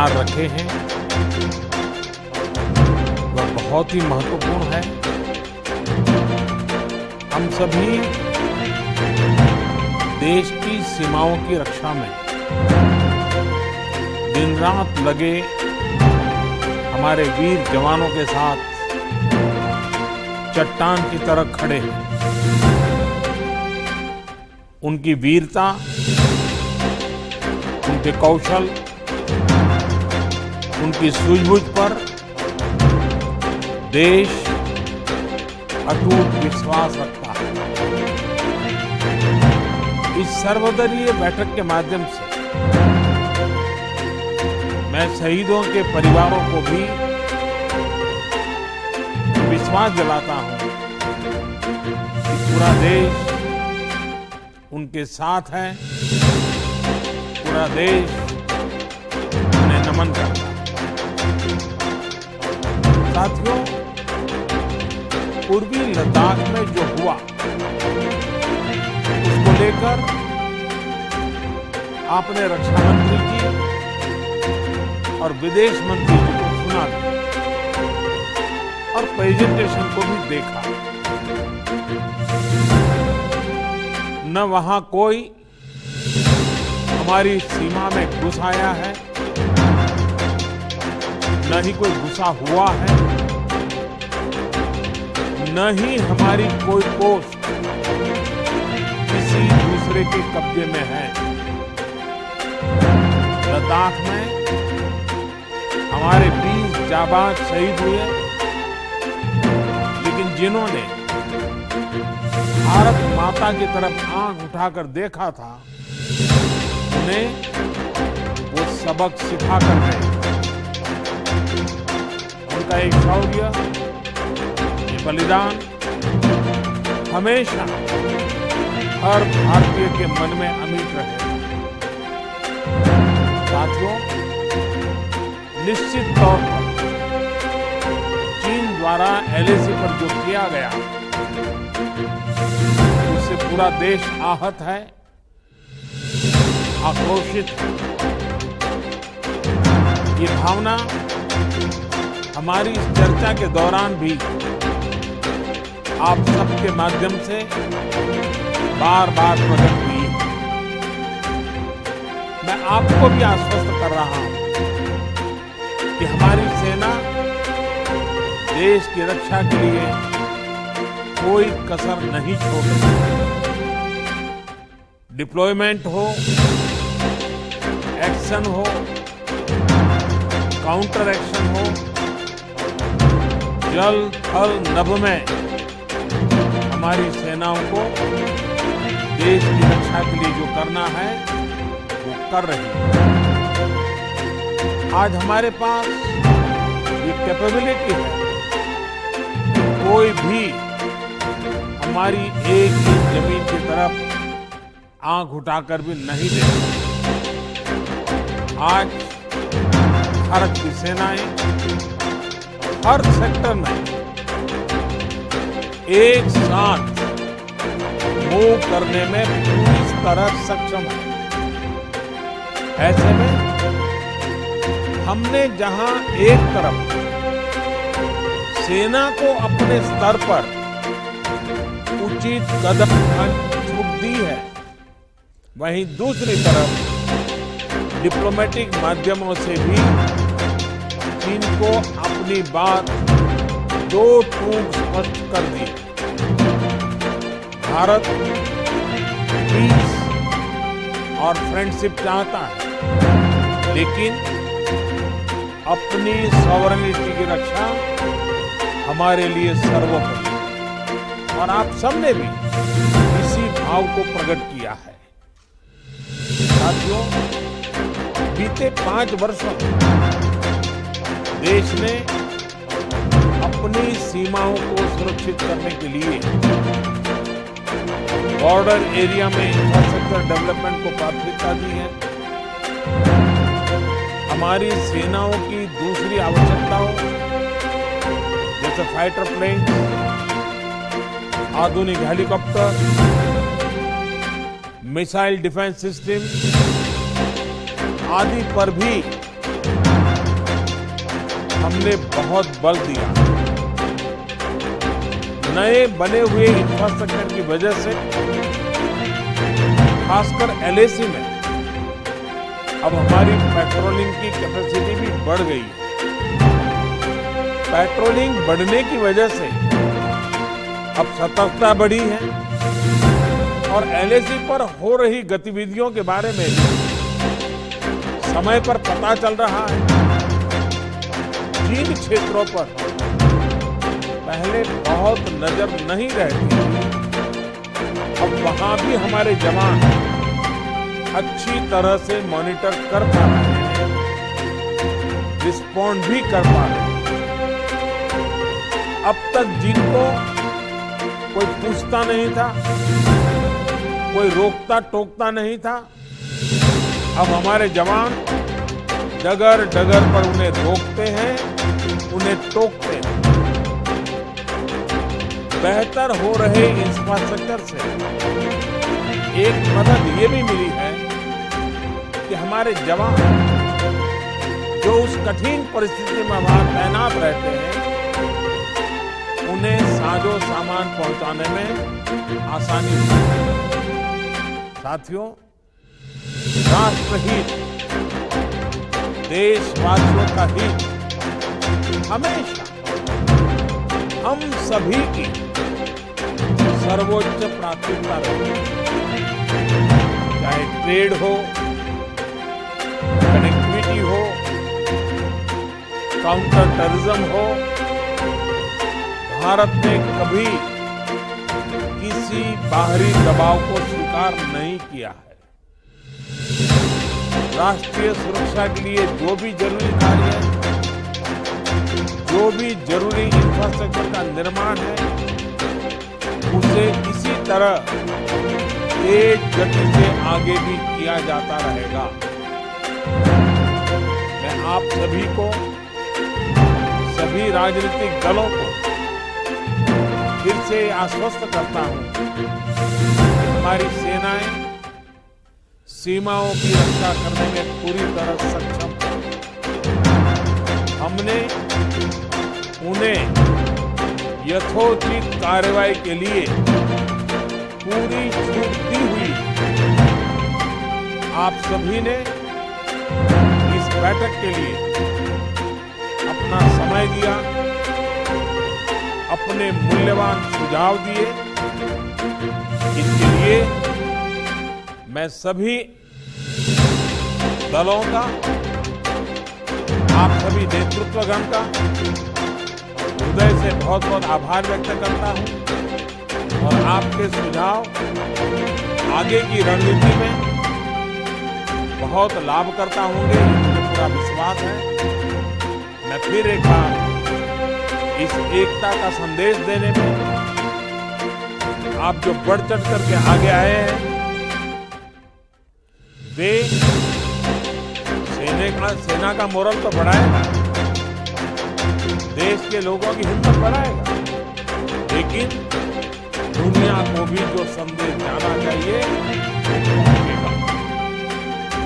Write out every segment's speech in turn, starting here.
विचार रखे हैं वह बहुत ही महत्वपूर्ण है। हम सभी देश की सीमाओं की रक्षा में दिन रात लगे हमारे वीर जवानों के साथ चट्टान की तरह खड़े हैं। उनकी वीरता, उनके कौशल, उनकी सूझबूझ पर देश अटूट विश्वास रखता है। इस सर्वदलीय बैठक के माध्यम से मैं शहीदों के परिवारों को भी विश्वास दिलाता हूं कि पूरा देश उनके साथ है, पूरा देश उन्हें नमन करता है। साथियों, पूर्वी लद्दाख में जो हुआ उसको लेकर आपने रक्षा मंत्री जी और विदेश मंत्री जी को सुना और प्रेजेंटेशन को भी देखा। न वहां कोई हमारी सीमा में घुस आया है, न ही कोई घुसा हुआ है, न ही हमारी कोई पोस्ट किसी दूसरे के कब्जे में है। लद्दाख में हमारे 20 जाबाज शहीद हुए, लेकिन जिन्होंने भारत माता की तरफ आंख उठाकर देखा था, उन्हें वो सबक सिखा कर गए। उनका एक शौर्य, ये बलिदान हमेशा हर भारतीय के मन में अमिट रहे। साथियों, निश्चित तौर पर चीन द्वारा LAC पर जो किया गया उससे पूरा देश आहत है, आक्रोशित है। ये भावना हमारी इस चर्चा के दौरान भी आप सबके माध्यम से बार बार प्रकट हुई। मैं आपको भी आश्वस्त कर रहा हूं कि हमारी सेना देश की रक्षा के लिए कोई कसर नहीं छोड़ेगी। डिप्लॉयमेंट हो, एक्शन हो, काउंटर एक्शन हो, जल थल नभ में हमारी सेनाओं को देश की रक्षा के लिए जो करना है वो कर रही है। आज हमारे पास ये कैपेबिलिटी है कि कोई भी हमारी एक ही जमीन की तरफ आंख उठाकर भी नहीं देखता। आज भारत की सेनाएं हर सेक्टर में एक साथ मूव करने में पूरी तरह सक्षम है। ऐसे में हमने जहां एक तरफ सेना को अपने स्तर पर उचित कदम उठाने की छूट दी है, वहीं दूसरी तरफ डिप्लोमेटिक माध्यमों से भी चीन को अपनी बात दो टूक स्पष्ट कर दी। भारत पीस और फ्रेंडशिप चाहता है, लेकिन अपनी सॉवरेनिटी की रक्षा हमारे लिए सर्वोपरि। और आप सबने भी इसी भाव को प्रकट किया है। साथियों, बीते 5 वर्षों में देश ने अपनी सीमाओं को सुरक्षित करने के लिए बॉर्डर एरिया में इंफ्रास्ट्रक्चर डेवलपमेंट को प्राथमिकता दी है। हमारी सेनाओं की दूसरी आवश्यकताओं जैसे फाइटर प्लेन, आधुनिक हेलीकॉप्टर, मिसाइल डिफेंस सिस्टम आदि पर भी हमने बहुत बल दिया। नए बने हुए इंफ्रास्ट्रक्चर की वजह से खासकर LAC में अब हमारी पेट्रोलिंग की कैपेसिटी भी बढ़ गई है। पेट्रोलिंग बढ़ने की वजह से अब सतर्कता बढ़ी है और LAC पर हो रही गतिविधियों के बारे में भी समय पर पता चल रहा है। जिन क्षेत्रों पर पहले बहुत नजर नहीं रहती थी, अब वहां भी हमारे जवान अच्छी तरह से मॉनिटर कर पा रहे हैं, रिस्पॉन्ड भी कर पा रहे हैं। अब तक जिनको कोई पूछता नहीं था, कोई रोकता टोकता नहीं था, अब हमारे जवान डगर डगर पर उन्हें रोकते हैं, उन्हें टोकते हैं। बेहतर हो रहे इंफ्रास्ट्रक्चर से एक मदद ये भी मिली है कि हमारे जवान जो उस कठिन परिस्थिति में वहां तैनात रहते हैं, उन्हें साजो सामान पहुंचाने में आसानी होती है। साथियों, राष्ट्रहित, देशवासियों का हित हमेशा हम सभी की सर्वोच्च प्राथमिकता रही। चाहे ट्रेड हो, कनेक्टिविटी हो, काउंटर टेररिज्म हो, भारत ने कभी किसी बाहरी दबाव को स्वीकार नहीं किया है। राष्ट्रीय सुरक्षा के लिए जो भी जरूरी कार्य है, जो भी जरूरी इंफ्रास्ट्रक्चर का निर्माण है, उसे इसी तरह तेज गति से आगे भी किया जाता रहेगा। मैं आप सभी को, सभी राजनीतिक दलों को फिर से आश्वस्त करता हूं कि हमारी सेनाएं सीमाओं की रक्षा करने में पूरी तरह सक्षम है। हमने उन्हें यथोचित कार्रवाई के लिए पूरी छूट दी हुई। आप सभी ने इस बैठक के लिए अपना समय दिया, अपने मूल्यवान सुझाव दिए। इसके लिए मैं सभी दलों का, आप सभी नेतृत्वगण का हृदय से बहुत बहुत आभार व्यक्त करता हूं और आपके सुझाव आगे की रणनीति में बहुत लाभकर्ता होंगे, मुझे पूरा विश्वास है। मैं फिर एक बार इस एकता का संदेश देने में आप जो बढ़ चढ़ करके आगे आए हैं, वे सेना का मोरल तो बढ़ाएगा, देश के लोगों की हिम्मत बढ़ाएगा, लेकिन दुनिया को भी जो संदेश जाना चाहिए वो पहुंचेगा।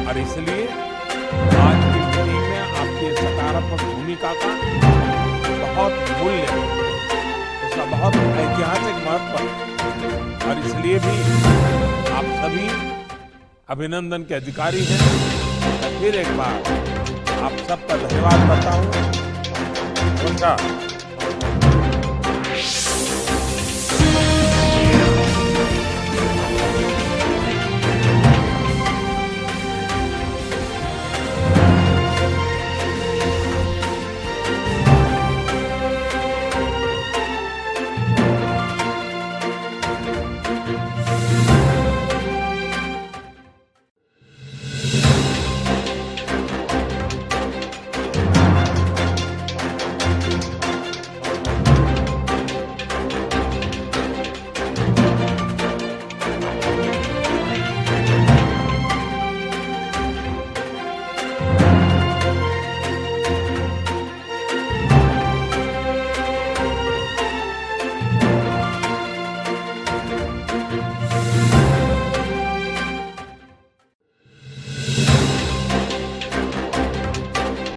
और इसलिए आज की मीटिंग में आपकी सकारात्मक भूमिका का बहुत मूल्य है, उसका बहुत ऐतिहासिक महत्व है। और इसलिए भी आप सभी अभिनंदन के अधिकारी हैं। मैं फिर एक बार आप सबका धन्यवाद करता हूं। नमस्कार।